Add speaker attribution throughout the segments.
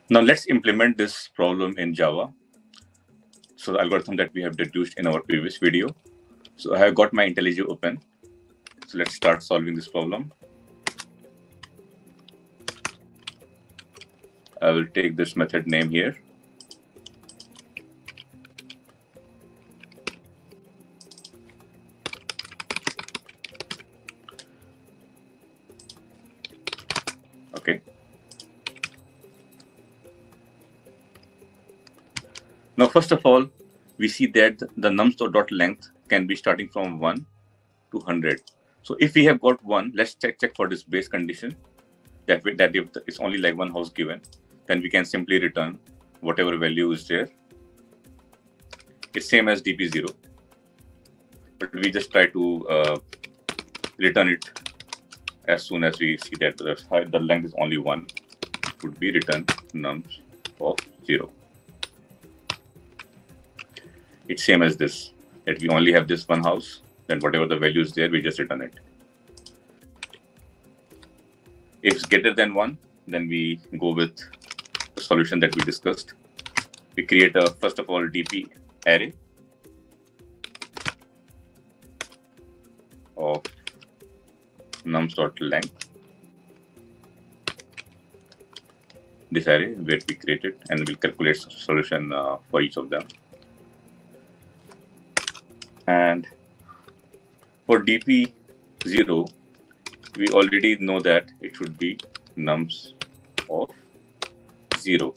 Speaker 1: Now let's implement this problem in Java. So the algorithm that we have deduced in our previous video. So I have got my IntelliJ open. So let's start solving this problem. I will take this method name here. Okay. Now, first of all, we see that the nums.length can be starting from 1 to 100. So if we have got 1, let's check for this base condition that if it's only like one house given, then we can simply return whatever value is there. It's same as dp0, but we just try to return it as soon as we see that the length is only 1. It would be return nums of 0. It's same as this, that we only have this one house, then whatever the value is there, we just return it. If it's greater than 1, then we go with the solution that we discussed. We create a, first of all, dp array of nums.length, this array where we created, and we'll calculate solution for each of them. And for dp0, we already know that it should be nums of 0,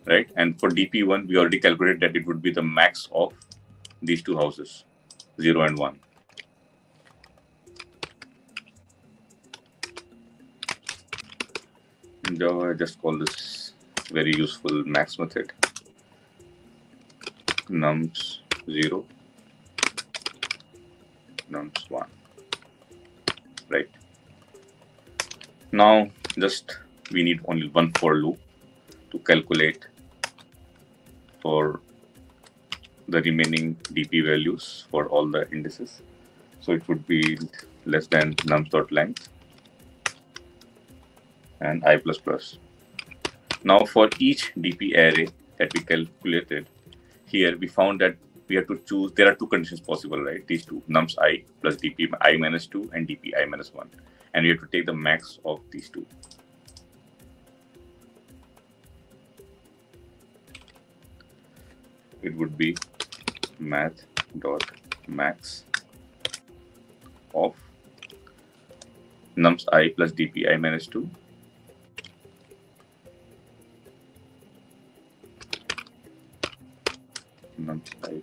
Speaker 1: right? And for dp1, we already calculated that it would be the max of these two houses, 0 and 1. In Java, I just call this very useful max method, nums 0, nums 1, right? Now, just we need only one for loop to calculate for the remaining dp values for all the indices. So it would be less than nums.length and I++. Now for each dp array that we calculated, here we found that we have to choose, there are two conditions possible, right? These two, nums I plus dp I minus 2 and dp I minus 1. And we have to take the max of these two. It would be math.max of nums I plus dp I minus 2 nums I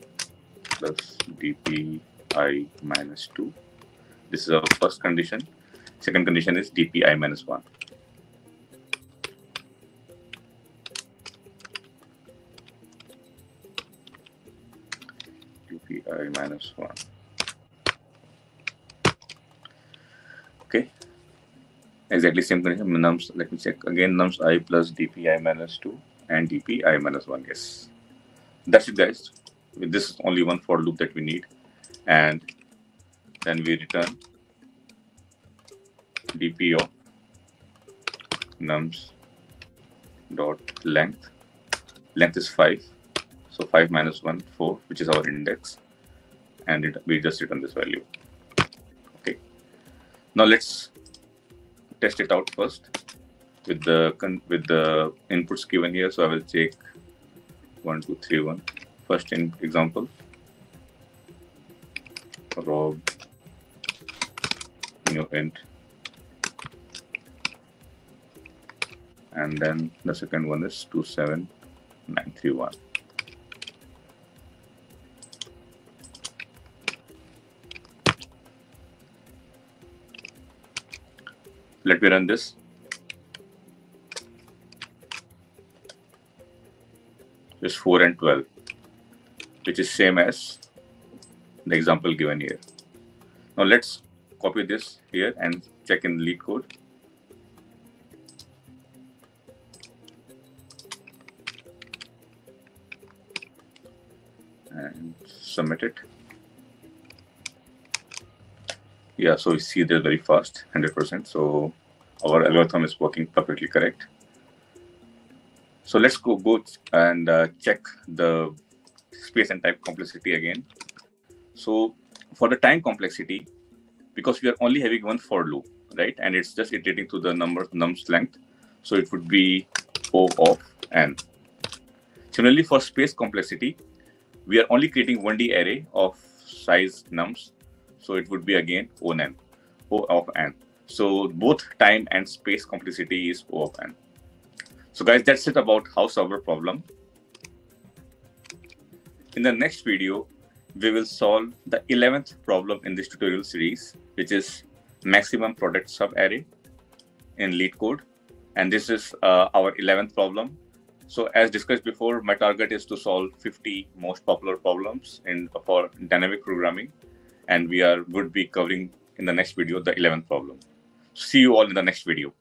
Speaker 1: plus dp I minus 2. This is our first condition. Second condition is dp I minus 1. dp I minus 1. Okay. Exactly same condition. Nums, let me check again. Nums I plus dp I minus 2 and dp I minus 1. Yes. That's it, guys. This is only one for loop that we need. And then we return dp of nums dot length. Length is 5. So 5 minus 1, 4, which is our index. And we just return this value. Okay. Now let's test it out first with the inputs given here. So I will take 1, 2, 3, 1. First in example, Rob new int, and then the second one is 27931. Let me run this. It's 4 and 12, which is same as the example given here. Now let's copy this here and check in the lead code. And submit it. Yeah, so you see they're very fast, 100%. So our algorithm is working perfectly correct. So let's go and check the space and type complexity again. So for the time complexity, because we are only having one for loop, right? And it's just iterating to the number nums length. So it would be O of n. Similarly, for space complexity, we are only creating 1D array of size nums. So it would be again O of n. So both time and space complexity is O of n. So guys, that's it about house solver problem. In the next video, we will solve the 11th problem in this tutorial series, which is maximum product subarray in LeetCode. And this is our 11th problem. So as discussed before, my target is to solve 50 most popular problems for dynamic programming. And we would be covering in the next video the 11th problem. See you all in the next video.